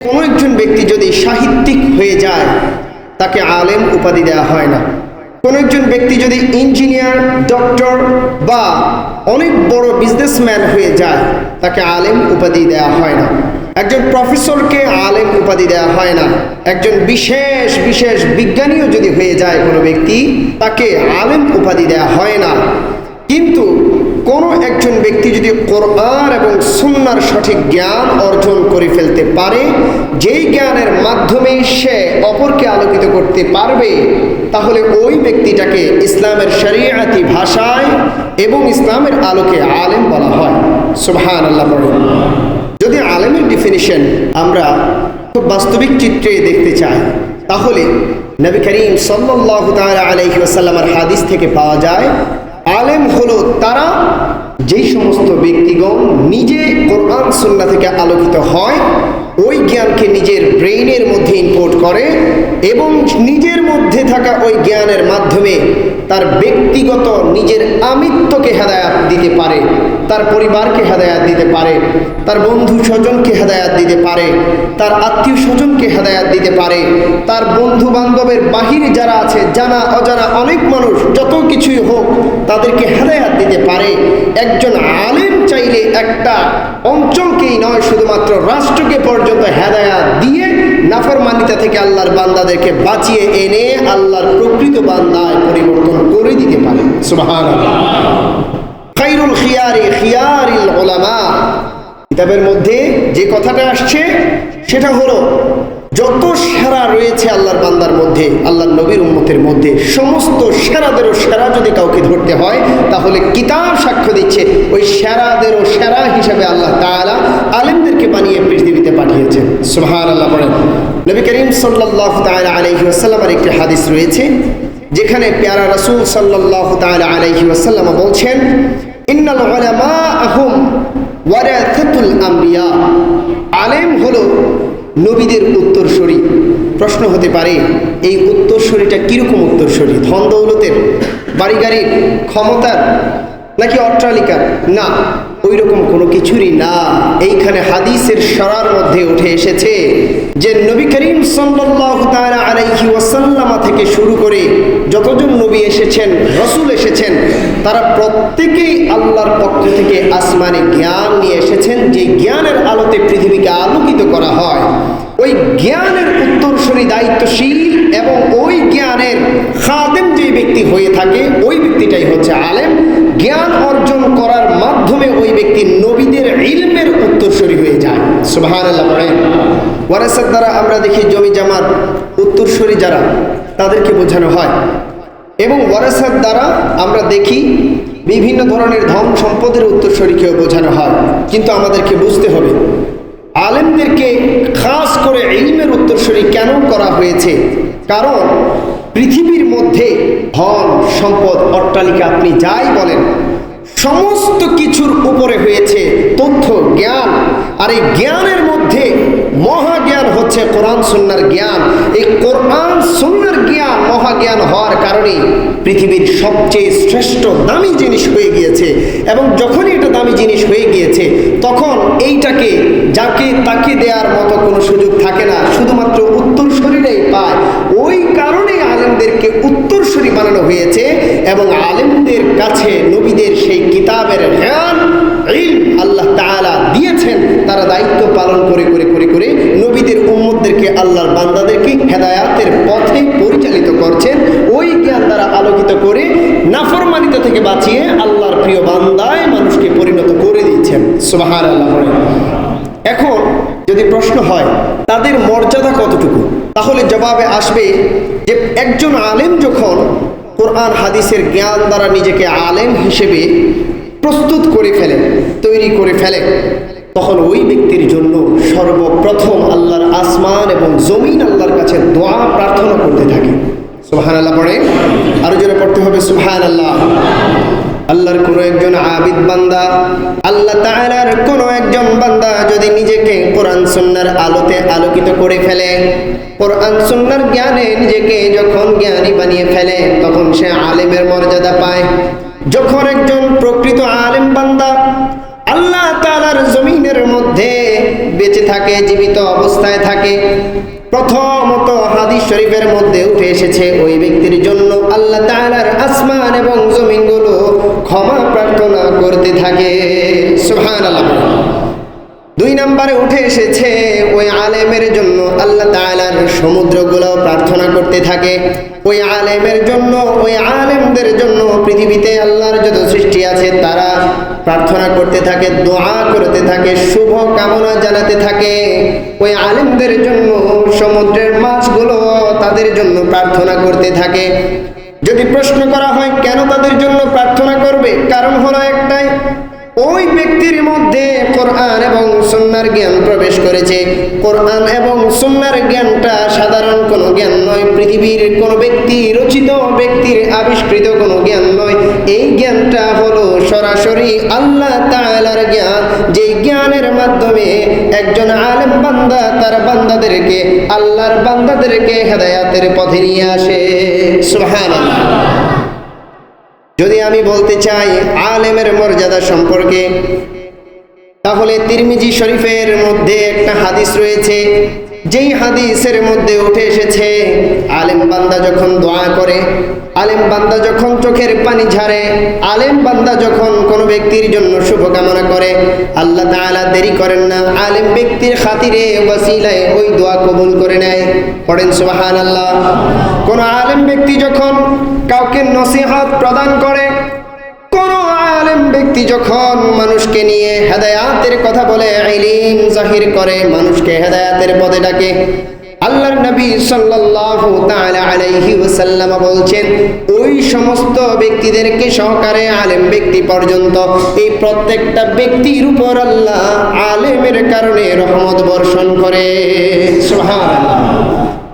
কোনো একজন ব্যক্তি যদি সাহিত্যিক হয়ে যায় তাকে আলেম উপাধি দেওয়া হয় না। কোনো একজন ব্যক্তি যদি ইঞ্জিনিয়ার, ডক্টর বা অনেক বড় বিজনেসম্যান হয়ে যায় তাকে আলেম উপাধি দেওয়া হয় না। একজন প্রফেসরকে আলেম উপাধি দেওয়া হয় না। একজন বিশেষ বিশেষ বিজ্ঞানীও যদি হয়ে যায় কোনো ব্যক্তি তাকে আলেম উপাধি দেওয়া হয় না। কিন্তু কোনো একজন ব্যক্তি যদি কোরআন এবং সুন্নাহর সঠিক জ্ঞান অর্জন করে ফেলতে পারে, যেই জ্ঞানের মাধ্যমে সে অপরকে আলোকিত করতে পারবে, তাহলে ওই ব্যক্তিটাকে ইসলামের শরীয়তি ভাষায় এবং ইসলামের আলোকে আলেম বলা হয়। সুবহানাল্লাহ পড়ে। যদি আলেমের ডেফিনিশন আমরা খুব বাস্তবিক চিত্রে দেখতে চাই, তাহলে নবী করিম সাল্লাল্লাহু তাআলা আলাইহি ওয়াসাল্লামের হাদিস থেকে পাওয়া যায়, আলেম হলো তারা যেই সমস্ত ব্যক্তিগণ নিজে কোরআন সুন্নাহ থেকে আলোকিত হয়, ওই জ্ঞানকে নিজের ব্রেইনের মধ্যে ইনপুট করে এবং নিজের মধ্যে থাকা ওই জ্ঞানের মাধ্যমে তার ব্যক্তিগত নিজের আমিত্বকে হেদায়াত দিতে পারে, তার পরিবারকে হেদায়াত দিতে পারে, তার বন্ধু স্বজনকে হেদায়াত দিতে পারে, তার আত্মীয় স্বজনকে হেদায়াত দিতে পারে, তার বন্ধু বান্ধবের বাহিরে যারা আছে, জানা অজানা অনেক মানুষ, যত কিছুই হোক তাদেরকে হেদায়াত দিতে পারে। একজন আলেম চাইলে একটা অঞ্চলকেই নয়, শুধুমাত্র রাষ্ট্রকে পর্যন্ত হেদায়াত দিয়ে নাফরমানিতা থেকে আল্লাহর বান্দাদেরকে বাঁচিয়ে এনে আল্লাহর প্রকৃত বান্দায় পরিবর্তন করে দিতে পারে। সুবহানাল্লাহ। খায়রুল খিয়ারি খিয়ারিল উলামা, কিতাবের মধ্যে যে কথাটা আসছে সেটা হলো যত সেরা রয়েছে আল্লাহর বান্দার মধ্যে, আল্লাহর নবীর উম্মতের মধ্যে, সমস্ত সেরাদেরও সেরা যদি কাউকে ধরতে হয় তাহলে কিতাব সাক্ষ্য দিচ্ছে ওই সেরাদেরও সেরা হিসাবে আল্লাহ তাআলা আলেমদেরকে বানিয়ে পৃথিবীতে পাঠিয়েছেন। সুবহানাল্লাহ বলেন। নবী করিম সাল্লাল্লাহু তাআলা আলাইহি ওয়াসাল্লামের একটি হাদিস রয়েছে যেখানে প্যারা রাসূল সাল্লাল্লাহু তাআলা আলাইহি ওয়াসাল্লাম বলছেন, ইন্নাল উলামাআহুম ওয়ারাসাতুল আম্বিয়া, আলেম হলো নবীদের উত্তরসূরি। প্রশ্ন হতে পারে এই উত্তরসূরিটা কীরকম উত্তরসূরি? ধন দৌলতের, বাড়ি গাড়ির, ক্ষমতার, নাকি অট্টালিকার? না, ওই রকম কোনো কিছুরই না। এইখানে হাদিসের সরার মধ্যে উঠে এসেছে যে নবী করিম সাল্লাল্লাহু তাআলা আলাইহি ওয়াসাল্লাম থেকে শুরু করে যতজন নবী এসেছেন, রাসূল এসেছেন, তারা প্রত্যেকেই আল্লাহর পক্ষ থেকে আসমানে জ্ঞান নিয়ে এসেছেন, যে জ্ঞানের আলোতে পৃথিবীকে আলোকিত করা হয়। ওই জ্ঞানের উত্তরসূরি, দায়িত্বশীল এবং ওই জ্ঞানের খাদেম যে ব্যক্তি হয়ে থাকে ওই ব্যক্তিটাই হচ্ছে আলেম। জ্ঞান অর্জন করার মাধ্যমে ওই ব্যক্তি নবীদের ইলমের উত্তরসূরি হয়ে যায়। সুবহানাল্লাহ পড়েন। ওয়ারাসাত দ্বারা আমরা দেখি জমি জামার উত্তরসূরি যারা, তাদেরকে বোঝানো হয়, এবং ওয়ারাসাত দ্বারা আমরা দেখি বিভিন্ন ধরনের ধন সম্পদের উত্তরসূরিকেও বোঝানো হয়। কিন্তু আমাদেরকে বুঝতে হবে আলেমদেরকে খাস করে ইলমের উত্তরসূরি কেন করা হয়েছে। কারণ পৃথিবীর মধ্যে ধন সম্পদ, অট্টালিকা, আপনি যাই বলেন, সমস্ত কিছুর উপরে হয়েছে তথ্য জ্ঞান। আর এই জ্ঞানের মধ্যে মহাজ্ঞান হচ্ছে কোরআন সুন্নাহর জ্ঞান। এই কোরআন সুন্নাহর জ্ঞান মহাজ্ঞান হওয়ার কারণে পৃথিবীর সবচেয়ে শ্রেষ্ঠ দামি জিনিস হয়ে গিয়েছে। এবং যখনই এটা দামি জিনিস হয়ে গিয়েছে তখন এইটাকে যাকে তাকে দেওয়ার মতো কোনো সুযোগ থাকে না, শুধুমাত্র উত্তরসূরিরাই পায়। ওই কারণে আলেমদেরকে উত্তরসূরি বানানো হয়েছে এবং আলেমদের কাছে নবীদের সেই কিতাবের জ্ঞান ইলম আল্লাহ তাআলা দিয়েছেন। তারা দায়িত্ব পালন করে করে করে করে নবীদের উম্মতদেরকে, আল্লাহর বান্দাদেরকে হেদায়াতের পথে পরিচালিত করছেন। ওই জ্ঞান দ্বারা আলোকিত করে নাফরমানিতা থেকে বাঁচিয়ে আল্লাহর প্রিয় বান্দায় মানুষকে পরিণত করে দিচ্ছেন। সুবহানাল্লাহ। এখন যদি প্রশ্ন হয় তাদের মর্যাদা কতটুকু, তাহলে জবাবে আসবে যে একজন আলেম যখন কোরআন হাদিসের জ্ঞান দ্বারা নিজেকে আলেম হিসেবে প্রস্তুত করে ফেলে, তৈরি করে ফেলে, তখন ওই ব্যক্তির জন্য সর্বপ্রথম আল্লাহর আসমান এবং জমিন আল্লাহর কাছে দোয়া প্রার্থনা করতে থাকে। সুবহানাল্লাহ পড়ে, আরো জোরে পড়তে হবে সুবহানাল্লাহ। আল্লাহর কোনো একজন আবিদ বান্দা, আল্লাহ তাআলার কোনো একজন বান্দা যদি নিজেকে কোরআন সুন্নাহর আলোতে আলোকিত করে ফেলে, কোরআন সুন্নাহর জ্ঞানে নিজেকে যখন জ্ঞানী বানিয়ে ফেলে, তখন সে আলেমের মর্যাদা পায়। যখন একজন প্রকৃত আলেম বান্দা আল্লাহ তাআলার জমিনের মধ্যে বেঁচে থাকে, জীবিত অবস্থায় থাকে, প্রথমত হাদিস শরীফের মধ্যে উঠে এসেছে ওই ব্যক্তির জন্য আল্লাহ তাআলার আসমান এবং জমিনগুলো ক্ষমা প্রার্থনা করতে থাকে। সুবহানাল্লাহ। 2 নম্বরে উঠে এসেছে ওই আলেমের জন্য আল্লাহ তাআলার সমুদ্রগুলো প্রার্থনা করতে থাকে। ওই আলেমের জন্য, ওই আলেমদের জন্য পৃথিবীতে আল্লাহর যত সৃষ্টি আছে তারা প্রার্থনা করতে থাকে, দোয়া করতে থাকে, শুভ কামনা জানাতে থাকে। ওই আলেমদের জন্য সমুদ্রের মাছগুলো তাদের জন্য প্রার্থনা করতে থাকে। যদি প্রশ্ন করা হয় কেন তাদের জন্য প্রার্থনা করবে, কারণ হলো একটাই, ওই ব্যক্তির মধ্যে কোরআন এবং সুন্নাহর জ্ঞান প্রবেশ করেছে। কোরআন এবং সুন্নাহর জ্ঞানটা সাধারণ কোনো জ্ঞান নয়, পৃথিবীর কোনো ব্যক্তি রচিত, ব্যক্তির আবিষ্কৃত কোনো জ্ঞান নয়। এই জ্ঞানটা হলো সরাসরি আল্লাহ তাআলার জ্ঞান, যে জ্ঞানের মাধ্যমে একজন আলেম বান্দা তার বান্দাদেরকে, আল্লাহর বান্দাদেরকে হেদায়েতের পথে নিয়ে আসে। সুবহানাল্লাহ। যদি আমি বলতে চাই আলেমের মর্যাদা সম্পর্কে, তাহলে তিরমিজি শরীফের মধ্যে একটা হাদিস রয়েছে, যেই হাদিসের মধ্যে উঠে এসেছে আলেম বান্দা যখন দোয়া করে, আলেম বান্দা যখন চোখের পানি ঝাড়ে, আলেম বান্দা যখন কোনো ব্যক্তির জন্য শুভকামনা করে, আল্লাহ তাআলা দেরি করেন না, আলেম ব্যক্তির খাতিরে ওয়াসিলায় ওই দোয়া কবুল করে নেয়। পড়েন সুবহানাল্লাহ। কোন আলেম ব্যক্তি যখন কাউকে নসিহত প্রদান করে, কোন আলেম ব্যক্তি যখন মানুষকে নিয়ে হেদায়েতের কথা বলে, ইলম জাহির করে, মানুষকে হেদায়েতের পথে ডাকে, আল্লাহর নবী সাল্লাল্লাহু তাআলা আলাইহি ওয়াসাল্লাম বলছেন ওই সমস্ত ব্যক্তিদেরকে সহকারে আলেম ব্যক্তি পর্যন্ত, এই প্রত্যেকটা ব্যক্তির উপর আল্লাহ আলেমের কারণে রহমত বর্ষণ করে। সুবহানাল্লাহ।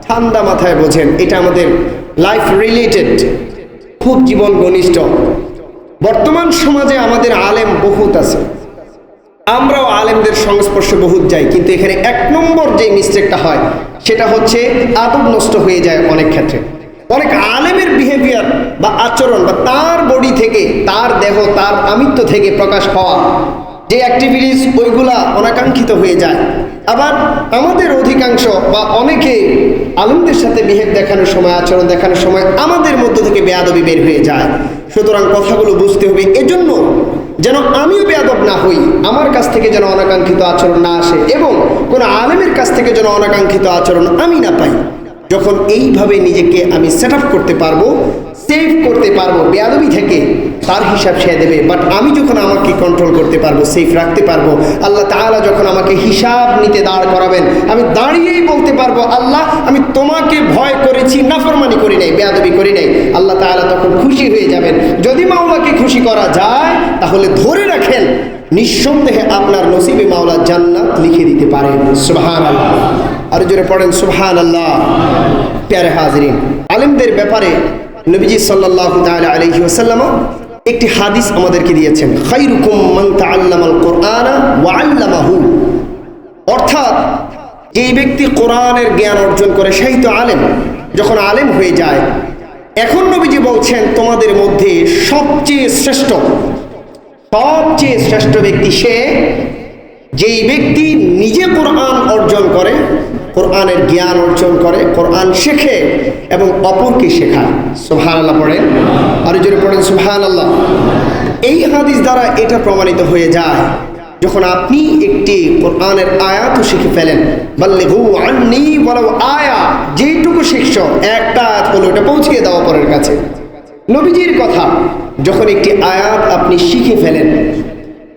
ঠান্ডা মাথায় বোঝেন, এটা আমাদের লাইফ রিলেটেড, খুব জীবন ঘনিষ্ঠ। বর্তমান সমাজে আমাদের আলেম বহুত আছে, আমরাও আলেমদের সংস্পর্শে বহুত যাই, কিন্তু এখানে 1 নম্বর যে মিস্টেকটা হয় সেটা হচ্ছে আদব নষ্ট হয়ে যায় অনেক ক্ষেত্রে। অনেক আলেমের বিহেভিয়ার বা আচরণ বা তার বডি থেকে, তার দেহ, তার আমিত্ব থেকে প্রকাশ হওয়া যে অ্যাক্টিভিটিস, ওইগুলা অনাকাঙ্ক্ষিত হয়ে যায়। আবার আমাদের অধিকাংশ বা অনেকে আলেমদের সাথে বিহেভ দেখানোর সময়, আচরণ দেখানোর সময় আমাদের মধ্য থেকে বেয়াদবি বের হয়ে যায়। সুতরাং কথাগুলো বুঝতে হবে, এজন্য যেন আমিও বেয়াদব না হই, আমার কাছ থেকে যেন অনাকাঙ্ক্ষিত আচরণ না আসে, এবং কোনো আলেমের কাছ থেকে যেন অনাকাঙ্ক্ষিত আচরণ আমি না পাই। যখন এইভাবে নিজেকে আমি সেট আপ করতে পারবো, সেভ করতে পারবো বেয়াদবি থেকে, তার হিসাব সে দেবে। বাট আমি যখন আমাকে কন্ট্রোল করতে পারবো, সেফ রাখতে পারবো, আল্লাহ তাআলা যখন আমাকে হিসাব নিতে দাঁড় করাবেন, আমি দাঁড়িয়েই বলতে পারবো, আল্লাহ আমি তোমাকে ভয় করেছি, নাফরমানি করি নাই, বেয়াদবি করি নাই। আল্লাহ তাআলা তখন খুশি হয়ে যাবেন। যদি মাওলাকে খুশি করা যায়, তাহলে ধরে রাখেন নিঃসন্দেহে আপনার নসিবে মাওলা জান্নাত লিখে দিতে পারেন। সুবহানাল্লাহ। আর জোরে পড়েন সুবহানাল্লাহ। প্যারে হাজিরিন, আলেমদের ব্যাপারে নবীজি সাল্লাল্লাহু তাআলা আলাইহি ওয়াসাল্লাম একটি হাদিস আমাদেরকে দিয়েছেন, খায়রুকুম মান তাআল্লামাল কুরআনা ওয়া আল্লামাহু। অর্থাৎ যেই ব্যক্তি কোরআনের জ্ঞান অর্জন করে সেই তো আলেম। যখন আলেম হয়ে যায়, এখন নবীজি বলছেন তোমাদের মধ্যে সবচেয়ে শ্রেষ্ঠ ব্যক্তি সে, যেই ব্যক্তি নিজে কোরআন অর্জন করে, কোরআনের জ্ঞান অর্জন করে, কোরআন শেখে এবং অপরকে শেখায়। সুবহানাল্লাহ পড়েন, আর জোরে পড়েন সুবহানাল্লাহ। এই হাদিস দ্বারা এটা প্রমাণিত হয়ে যায়, যখন আপনি একটি কোরআনের আয়াতও শিখে ফেলেন, বাল্লিগু আন্নী ওয়ালাউ আয়া, যেইটুকু শিখছ একটা আয়াত হলো ওটা পৌঁছিয়ে দাও অপরের কাছে। নবীজির কথা, যখন একটি আয়াত আপনি শিখে ফেলেন,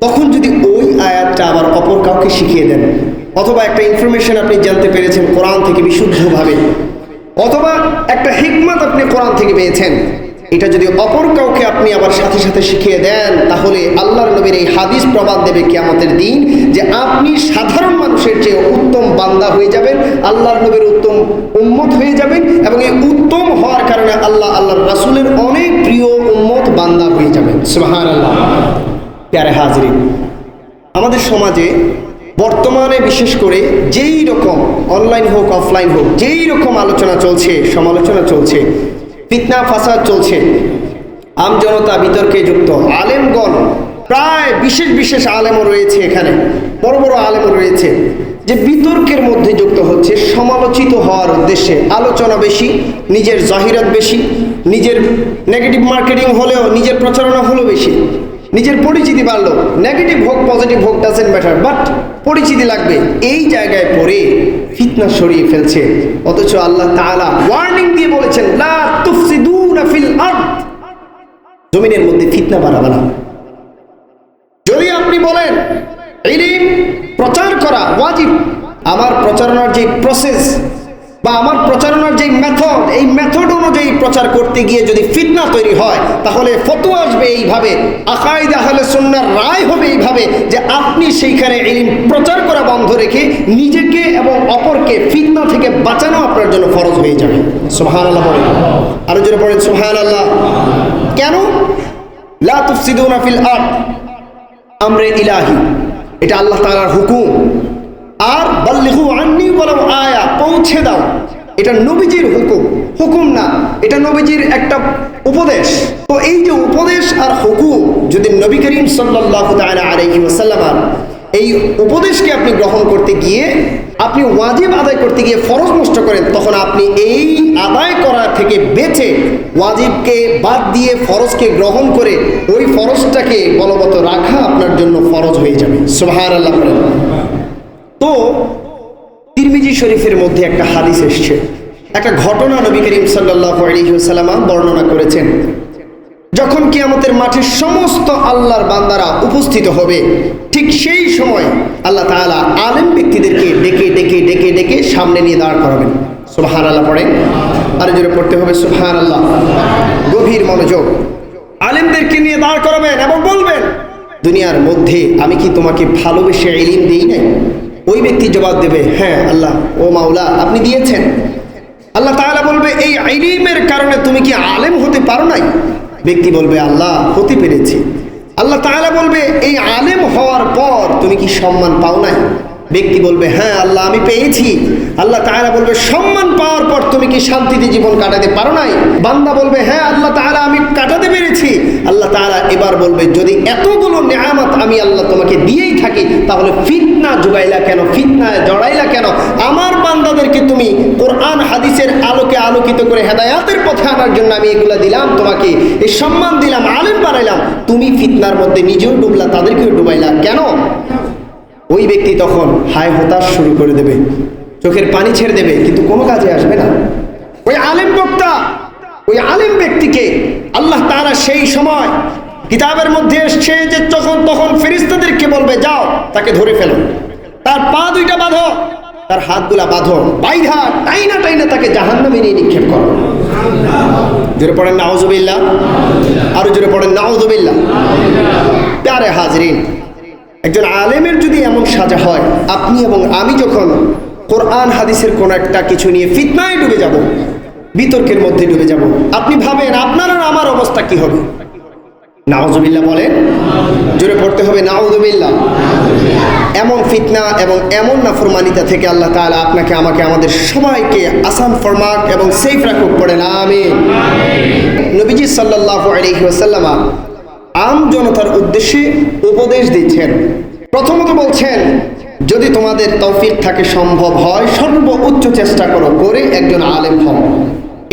তখন যদি ওই আয়াতটা আবার অপর কাউকে শিখিয়ে দেন, অথবা একটা ইনফরমেশন আপনি জানতে পেরেছেন কোরআন থেকে বিশুদ্ধভাবে, অথবা একটা হিকমত আপনি কোরআন থেকে পেয়েছেন, এটা যদি অপর কাউকে আপনি আবার সাথে সাথে শিখিয়ে দেন, তাহলে আল্লাহর নবীর এই হাদিস প্রমাণ দেবে কিয়ামতের দিন যে আপনি সাধারণ মানুষের চেয়ে উত্তম বান্দা হয়ে যাবেন, আল্লাহর নবীর উত্তম উম্মত হয়ে যাবেন, এবং এই উত্তম হওয়ার কারণে আল্লাহর রাসূলের অনেক প্রিয় উম্মত বান্দা হয়ে যাবেন। সুবহানাল্লাহ। প্যারে হাজিরিন, আমাদের সমাজে বর্তমানে বিশেষ করে যেই রকম অনলাইন হোক অফলাইন হোক, যেই রকম আলোচনা চলছে, সমালোচনা চলছে, ফিতনা ফাসাদ চলছে, আমজনতা বিতর্কে যুক্ত, আলেমগণ প্রায় বিশেষ আলেমও রয়েছে, এখানে বড় বড় আলেমও রয়েছে, যে বিতর্কের মধ্যে যুক্ত হচ্ছে, সমালোচিত হওয়ার উদ্দেশ্যে আলোচনা বেশি, নিজের জাহিরাত বেশি, নিজের নেগেটিভ মার্কেটিং হলেও নিজের প্রচারণা হলো বেশি, নিজের পরিচিতি বাড়লো, নেগেটিভ হোক পজিটিভ হোক ডাজেন্ট ম্যাটার, বাট পরিচিতি লাগবে। এই জায়গায় পড়ে ফিতনা সরিয়ে ফেলছে। অথচ আল্লাহ তাআলা ওয়ার্নিং দিয়ে বলেছেন, লা তুফসিদুনা ফিল আরদ, জমিনের মধ্যে ফিতনা বাড়াবে না। যদি আপনি বলেন ইলম প্রচার করা ওয়াজিব, আমার প্রচারণার যে প্রসেস বা আমার প্রচারণার যে মেথড, এই মেথড অনুযায়ী প্রচার করতে গিয়ে যদি ফিতনা তৈরি হয়, তাহলে ফতোয়া আসবে এইভাবে, আকাইদ আহলে সুন্নাহর রায় হবে এইভাবে যে আপনি সেইখানে ইলম প্রচার করা বন্ধ রেখে নিজেকে এবং অপরকে ফিতনা থেকে বাঁচানো আপনার জন্য ফরজ হয়ে যাবে। সুবহানাল্লাহ বলেন, আরো জোরে পড়েন সুবহানাল্লাহ। কেন? লা তুফসিদুনা ফিল আরদ, আমরে ইলাহি, এটা আল্লাহ তাআলার হুকুম। আর বাল্লিগু আন্নী ওয়ালাউ আয়া, পৌঁছে দাও, এটা নবীজির হুকুম। হুকুম না, এটা নবীজির একটা উপদেশ। তো এই যে উপদেশ আর হুকুম, যদি নবী করিম সাল্লাল্লাহু তাআলা আলাইহি ওয়াসাল্লাম এই উপদেশকে আপনি গ্রহণ করতে গিয়ে, আপনি ওয়াজিব আদায় করতে গিয়ে ফরজ নষ্ট করেন, তখন আপনি এই আদায় করা থেকে বেঁচে ওয়াজিবকে বাদ দিয়ে ফরজকে গ্রহণ করে ওই ফরজটাকে বলবৎ রাখা আপনার জন্য ফরজ হয়ে যাবে। সুবহানাল্লাহ। তো তিরমিজি শরীফের মধ্যে একটা হাদিস এসছে, একটা ঘটনা নবী করিম সাল্লাল্লাহু আলাইহি ওয়াসাল্লাম বর্ণনা করেছেন। যখন কিয়ামতের মাঠে সমস্ত আল্লাহর বান্দারা উপস্থিত হবে, ঠিক সেই সময় আল্লাহ তাআলা আলেম ব্যক্তিদেরকে ডেকে ডেকে ডেকে ডেকে সামনে নিয়ে দাঁড় করাবেন। সুবহানাল্লাহ পড়েন, আরো জোরে পড়তে হবে সুবহানাল্লাহ। গভীর মনোযোগ। আলেমদেরকে নিয়ে দাঁড় করাবেন এবং বলবেন, দুনিয়ার মধ্যে আমি কি তোমাকে ভালোবেসে ইলম দেই নাই? ওই ব্যক্তি জবাব দেবে, হ্যাঁ আল্লাহ, ও মাওলা আপনি দিয়েছেন। আল্লাহ তাআলা বলবে, এই ইলমের কারণে তুমি কি আলেম হতে পারো নাই? ব্যক্তি বলবে, আল্লাহ হতে পেরেছি। আল্লাহ তাআলা বলবে, এই আলেম হওয়ার পর তুমি কি সম্মান পাও নাই? ব্যক্তি বলবে, হ্যাঁ আল্লাহ আমি পেয়েছি। আল্লাহ তাআলা বলবে, সম্মান পাওয়ার পর তুমি কি শান্তিতে জীবন কাটাতে পারো নাই? বান্দা বলবে, হ্যাঁ আল্লাহ তাআলা আমি কাটাতে পেরেছি। আল্লাহ তাআলা এবার বলবে, যদি এতগুলো নেয়ামত আমি আল্লাহ তোমাকে দিয়েই থাকি, তাহলে ফিতনা জুগাইলা কেন, ফিতনায় জড়াইলা কেন? আমার বান্দাদেরকে তুমি কোরআন হাদিসের আলোকে আলোকিত করে হেদায়াতের পথে আনার জন্য আমি এগুলা দিলাম, তোমাকে এই সম্মান দিলাম, আলেম বানাইলাম, তুমি ফিতনার মধ্যে নিজেও ডুবলা, তাদেরকেও ডুবাইলা কেন? ওই ব্যক্তি তখন হায় হতাশ শুরু করে দেবে, চোখের পানি ছেড়ে দেবে, কিন্তু কোনো কাজে আসবে না। ওই আলেম বক্তা, ওই আলেম ব্যক্তিকে আল্লাহ তাআলা সেই সময় কিতাবের মধ্যে এসছে যে তখন ফেরেশতাদেরকে বলবে, যাও তাকে ধরে ফেলো, তার পা দুইটা বাঁধো, তার হাতগুলা বাঁধো, বাইধা টাইনা টাইনা তাকে জাহান্নামে নিয়ে নিক্ষেপ করো। জোরে পড়েন নাউযুবিল্লাহ, আরো জোরে পড়েন নাউযুবিল্লাহ। প্যারে হাজরিন, একজন আলেমের যদি এমন সাজা হয়, আপনি এবং আমি যখন কোরআন হাদিসের কোন একটা কিছু নিয়ে ফিতনায় ডুবে যাব, বিতর্কের মধ্যে ডুবে যাব, আপনি ভাবেন আপনার আর আমার অবস্থা কি হবে? নাউযুবিল্লাহ বলেন, জোরে পড়তে হবে নাউযুবিল্লাহ। এমন ফিতনা এবং এমন নাফরমানিতা থেকে আল্লাহ তাআলা আপনাকে আমাকে আমাদের সবাইকে আসান ফরমাক এবং সেফ রাখুক, পড়েন আমিন। নবীজি সাল্লাল্লাহু আলাইহি ওয়াসাল্লাম আম জনতার উদ্দেশ্যে উপদেশ দিচ্ছেন। প্রথমত বলছেন, যদি তোমাদের তৌফিক থাকে, সম্ভব হয়, সর্বোচ্চ চেষ্টা করো করে একজন আলেম হও।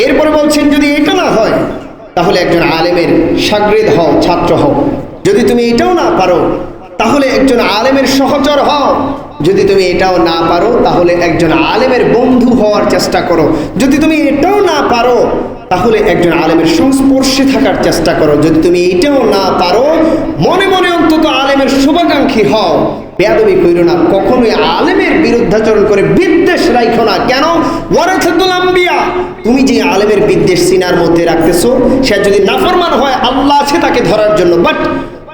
এরপরে বলছেন, যদি এটা না হয় তাহলে একজন আলেমের শাগরিদ হও, ছাত্র হও। যদি তুমি এটাও না পারো তাহলে একজন আলেমের সহচর হও। যদি তুমি এটাও না পারো তাহলে একজন আলেমের বন্ধু হওয়ার চেষ্টা করো। যদি তুমি এটাও না পারো তাহলে একজন আলেমের সংস্পর্শে থাকার চেষ্টা করো। যদি তুমি এটাও না পারো, মনে মনে অন্তত আলেমের শুভাকাঙ্ক্ষী হও। বেয়াদবি কইরো না, কখনোই আলেমের বিরুদ্ধাচরণ করে বিদ্বেষ রাখো না। কেন? ওয়ারাসাতুল আম্বিয়া, তুমি যে আলেমের বিদ্বেষ সিনার মধ্যে রাখতেছো, সে যদি নাফরমান হয় আল্লাহ আছে তাকে ধরার জন্য। বাট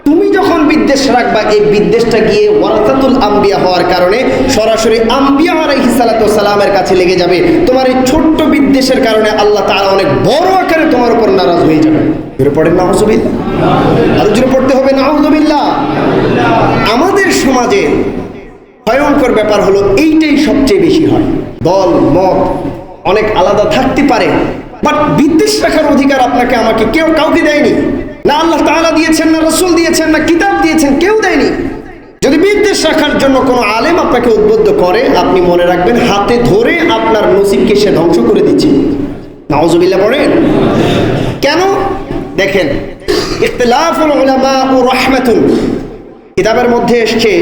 তুমি যখন বিদ্বেষ রাখবা, এই বিদ্বেষটা গিয়ে ওয়ারাসাতুল আম্বিয়া হওয়ার কারণে সরাসরি আম্বিয়া আলাইহিস সালাতু ওয়াস সালামের কাছে লেগে যাবে। তোমার এই ছোট্ট বিদ্বেষের কারণে আল্লাহ তাআলা অনেক বড় আকারে তোমার উপর নারাজ হয়ে যাবে। জোরে পড়েন নাউযুবিল্লাহ, আর জোরে পড়তে হবে নাউযুবিল্লাহ। আমাদের সমাজে ভয়ঙ্কর ব্যাপার হলো এইটাই সবচেয়ে বেশি হয়। দল মত অনেক আলাদা থাকতে পারে, বাট বিদ্বেষ রাখার অধিকার আপনাকে আমাকে কেউ কাউকে দেয়নি। না আল্লাহ তাআলা দিয়েছেন, না রাসূল দিয়েছেন, না কিতাব দিয়েছেন, কেউ দেয়নি। যদি বিদ্বেষ রাখার জন্য কোনো আলেম আপনাকে উদ্বুদ্ধ করে, আপনি মনে রাখবেন হাতে ধরে আপনার নসিবকে সে ধ্বংস করে দিচ্ছে। নাউজুবিল্লাহ পড়েন। কেন? দেখেন, ইখতিলাফুল উলামা ও রাহমাতুন কিতাবের মধ্যে এসছে,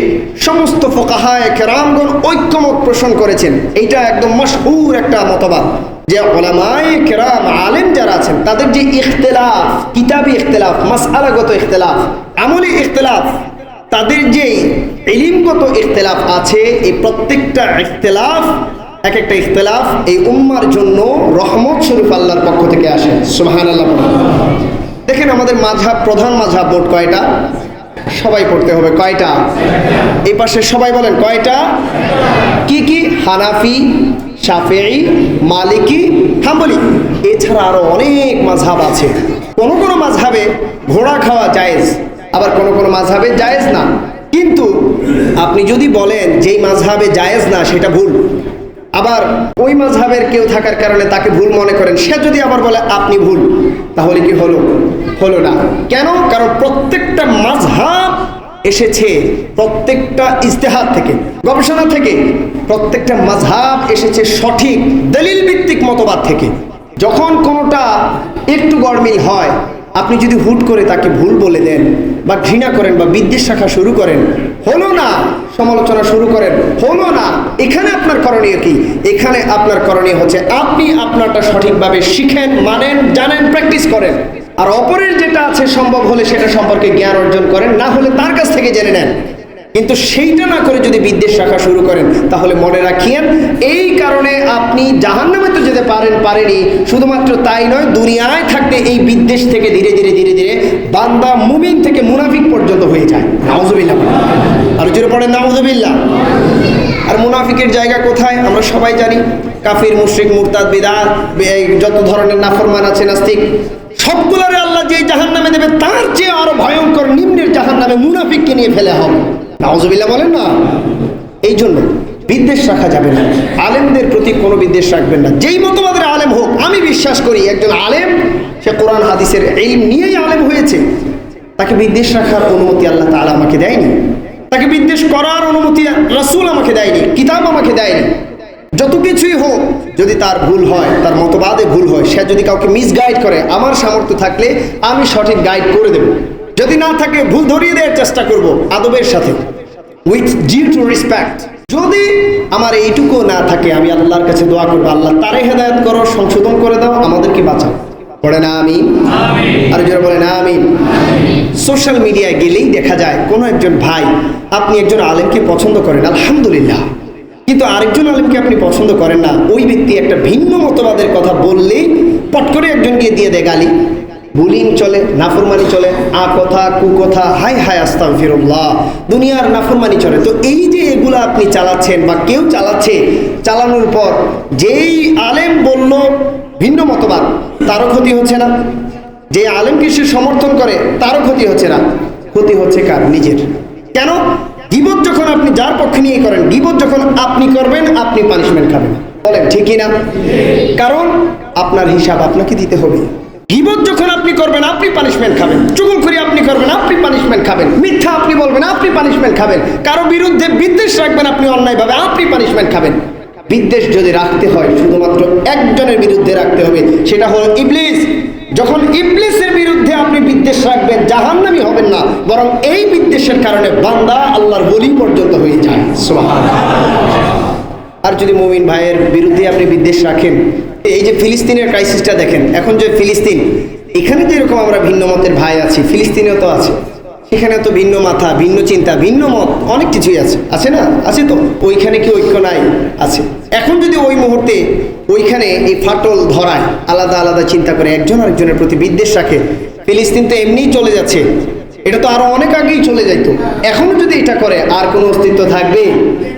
সমস্ত ফুকাহায়ে কেরামগণ ঐক্যমত পোষণ করেছেন। এইটা একদম মশহুর একটা মতবাদ যে উলামায়ে কেরাম আলেম যারা আছেন তাদের যে ইখতিলাফ, কিতাবি ইখতিলাফ, মাসআলাগত ইখতিলাফ, আমলি ইখতিলাফ, তাদের যে ইলমগত ইখতিলাফ আছে, এই প্রত্যেকটা ইখতিলাফ, এক একটা ইখতিলাফ এই উম্মার জন্য রহমত স্বরূপ আল্লাহর পক্ষ থেকে আসে। সুবহানাল্লাহ। দেখেন আমাদের মাযহাব, প্রধান মাযহাব মোট কয়টা? সবাই পড়তে হবে কয়টা? এই পাশে সবাই বলেন কয়টা? কি কি? হানাফি, শাফিঈ, মালিকি, হাম্বলি। এছাড়া আরো অনেক মাযহাব আছে। কোন কোন মাযহাবে ঘোড়া খাওয়া জায়েজ, আবার কোন কোন মাযহাবে জায়েজ না। কিন্তু আপনি যদি বলেন যেই মাযহাবে জায়েজ না সেটা ভুল, আবার ওই মাযহাবের কেউ থাকার কারণে তাকে ভুল মনে করেন, সে যদি আবার বলে আপনি ভুল, তাহলে কি হলো? হলো না। কেন? কারণ প্রত্যেকটা মাযহাব এসেছে প্রত্যেকটা ইজতিহাদ থেকে, গবেষণা থেকে। প্রত্যেকটা মাযহাব এসেছে সঠিক দলিল ভিত্তিক মতবাদ থেকে। যখন কোনোটা একটু গড়মিল হয়, আপনি যদি হুট করে তাকে ভুল বলে দেন বা ঘৃণা করেন বা বিদ্বেষ রাখা শুরু করেন, হলো না, সমালোচনা শুরু করেন, হলো না, এখানে আপনার করণীয় কি? এখানে আপনার করণীয় হচ্ছে আপনি আপনারটা সঠিকভাবে শিখেন, মানেন, জানেন, প্র্যাকটিস করেন। আর অপরের যেটা আছে সম্ভব হলে সেটা সম্পর্কে জ্ঞান অর্জন করেন, না হলে তার কাছ থেকে জেনে নেন। কিন্তু সেইটা না করে যদি বিদ্বেষ রাখা শুরু করেন, তাহলে মনে রাখিয়েন এই কারণে আপনি জাহান্নামে তো যেতে পারেনি, শুধুমাত্র তাই নয়, দুনিয়ায় থাকতে এই বিদ্বেষ থেকে ধীরে ধীরে ধীরে ধীরে বান্দা মুমিন থেকে মুনাফিক পর্যন্ত হয়ে যায়। নাউজুবিল্লাহ। আর জোরে পড়েন নাউজুবিল্লাহ। আর মুনাফিকের জায়গা কোথায় আমরা সবাই জানি। কাফির, মুশরিক, মুরতাদ, বিদআত, যত ধরনের নাফরমান আছে, নাস্তিক, সবগুলোরে আল্লাহ যে জাহান্নামে দেবে তার চেয়ে আরো ভয়ঙ্কর নিম্নের জাহান্নামে মুনাফিককে নিয়ে ফেলে হবে। নাউজুবিল্লাহ বলেন না। এই জন্য বিদ্বেষ রাখা যাবে না, আলেমদের প্রতি কোনো বিদ্বেষ রাখবেন না। যেই মতবাদের আলেম হোক, আমি বিশ্বাস করি একজন আলেম সে কোরআন হাদিসের ইলম নিয়েই আলেম হয়েছে, তাকে বিদ্বেষ রাখার অনুমতি আল্লাহ তাআলা আমাকে দেয়নি, তাকে বিদ্বেষ করার অনুমতি রাসূল আমাকে দেয়নি, কিতাব আমাকে দেয়নি। যত কিছুই হোক, যদি তার ভুল হয়, তার মতবাদে ভুল হয়, সে যদি কাউকে মিসগাইড করে, আমার সামর্থ্য থাকলে আমি সঠিক গাইড করে দেব। যদি না থাকে ভুল ধরিয়ে দেওয়ার চেষ্টা করব আদবের সাথে, উইথ ডিউ টু রেসপেক্ট। যদি আমার এইটুকু না থাকে, আমি আল্লাহর কাছে দোয়া করবো, আল্লাহ তারে হেদায়েত করো, সংশোধন করে দাও, আমাদেরকে বাঁচাও। পড়ে না আমিন? আর যারা বলে না আমিন। সোশ্যাল মিডিয়ায় গেলেই দেখা যায় কোনো একজন ভাই, আপনি একজন আলেমকে পছন্দ করেন, আলহামদুলিল্লাহ, কিন্তু আরেকজন আলেমকে আপনি পছন্দ করেন না। ওই ব্যক্তি একটা ভিন্ন মতবাদের কথা বললেই পট করে একজনকে দিয়ে দেয় গালি, বুলিং চলে, নাফরমানি চলে, কথা, কুকথা, হায় হায় আস্তাগফিরুল্লাহ, দুনিয়ার নাফরমানি চলে। তো এই যে এগুলো আপনি চালাচ্ছেন বা কেউ চালাচ্ছে, চালানোর পর যেই আলেম বলল ভিন্ন মতবাদ, তারও ক্ষতি হচ্ছে না? যে আলেমকে সে সমর্থন করে তারও ক্ষতি হচ্ছে না? ক্ষতি হচ্ছে কার? নিজের। কেন? গীবত যখন আপনি যার পক্ষে নিয়ে করেন, গীবত যখন আপনি করবেন, আপনি পানিশমেন্ট খাবেন। বলেন ঠিকই না? কারণ আপনার হিসাব আপনাকে দিতে হবে। গীবত যখন আপনি করবেন, আপনি পানিশমেন্ট খাবেন। চুগলখড়ি আপনি করবেন, আপনি পানিশমেন্ট খাবেন। মিথ্যা আপনি বলবেন, আপনি পানিশমেন্ট খাবেন। কারো বিরুদ্ধে বিদ্বেষ রাখবেন আপনি অন্যায়ভাবে, আপনি পানিশমেন্ট খাবেন। বিদ্বেষ যদি রাখতে হয়, শুধুমাত্র একজনের বিরুদ্ধে রাখতে হবে, সেটা হলো ইবলিস। যখন ইবলিসের বিরুদ্ধে আপনি বিদ্বেষ রাখবেন, জাহান্নামী হবেন না, বরং এই বিদ্বেষের কারণে বান্দা আল্লাহর ওলি পর্যন্ত হয়ে যায়। সুবহানাল্লাহ। আর যদি মুমিন ভাইয়ের বিরুদ্ধে আপনি বিদ্বেষ রাখেন, এই যে ফিলিস্তিনের ক্রাইসিসটা দেখেন, এখন যে ফিলিস্তিন, এখানে যেরকম আমরা ভিন্ন মতের ভাই আছি, ফিলিস্তিনেও তো আছে। সেখানে তো ভিন্ন মাথা, ভিন্ন চিন্তা, ভিন্ন মত, অনেক কিছুই আছে না? আছে তো। ওইখানে কি ঐক্য নাই? আছে। এখন যদি ওই মুহূর্তে ওইখানে এই ফাটল ধরায়, আলাদা আলাদা চিন্তা করে, একজন আরেকজনের প্রতি বিদ্বেষ রাখে, ফিলিস্তিন তো এমনিই চলে যাচ্ছে, এটা তো আরো অনেক আগেই চলে যাইতো। এখনো যদি এটা করে, আর কোনো অস্তিত্ব থাকবে?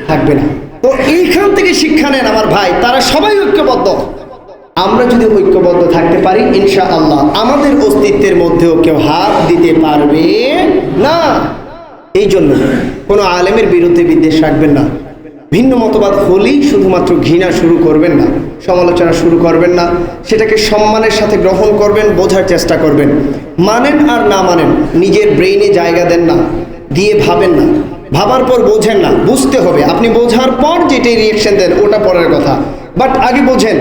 থাকবে না। তো এইখান থেকে শিক্ষা নেন আমার ভাই, তারা সবাই ঐক্যবদ্ধ। আমরা যদি ঐক্যবদ্ধ থাকতে পারি, ইনশাআল্লাহ আমাদের অস্তিত্বের মধ্যেও কেউ হাত দিতে পারবে না। এই জন্য কোনো আলেমের বিরুদ্ধে বিদ্বেষ রাখবেন না। ভিন্ন মতবাদ হলেই শুধুমাত্র ঘৃণা শুরু করবেন না, সমালোচনা শুরু করবেন না, সেটাকে সম্মানের সাথে গ্রহণ করবেন, বোঝার চেষ্টা করবেন। মানেন আর না মানেন, নিজের ব্রেইনে জায়গা দেন না, দিয়ে ভাবেন না। ভাবার পর বোঝেন না, বুঝতে হবে। আপনি বোঝার পর যেটাই রিয়েকশন দেন ওটা পরের কথা, বাট আগে বোঝেন।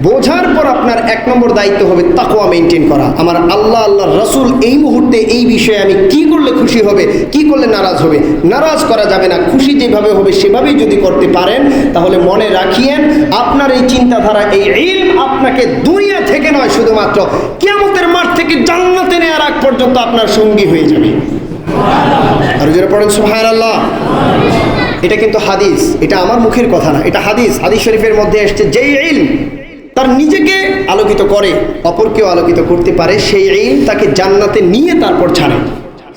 বোঝার পর আপনার 1 নম্বর দায়িত্ব হবে তাকওয়া মেনটেন করা। আমার আল্লাহ, আল্লাহর রাসূল এই মুহূর্তে এই বিষয়ে আমি কি করলে খুশি হবে, কি করলে নারাজ হবে। নারাজ করা যাবে না, খুশি যেভাবে হবে সেভাবেই যদি করতে পারেন তাহলে মনে রাখিয়েন আপনার এই চিন্তাধারা, এই ইলম আপনাকে দুনিয়া থেকে নয়, শুধুমাত্র কিয়ামতের মাঠ থেকে জান্নাতে নেওয়ার আগ পর্যন্ত আপনার সঙ্গী হয়ে যাবে। আর যারা পড়েন সুবহানাল্লাহ। এটা কিন্তু হাদিস, এটা আমার মুখের কথা না, এটা হাদিস। হাদিস শরীফের মধ্যে এসেছে, যেই ইলম তার নিজেকে আলোকিত করে, অপরকেও আলোকিত করতে পারে, সেই ইলম তাকে জান্নাতে নিয়ে তারপর ছাড়ে।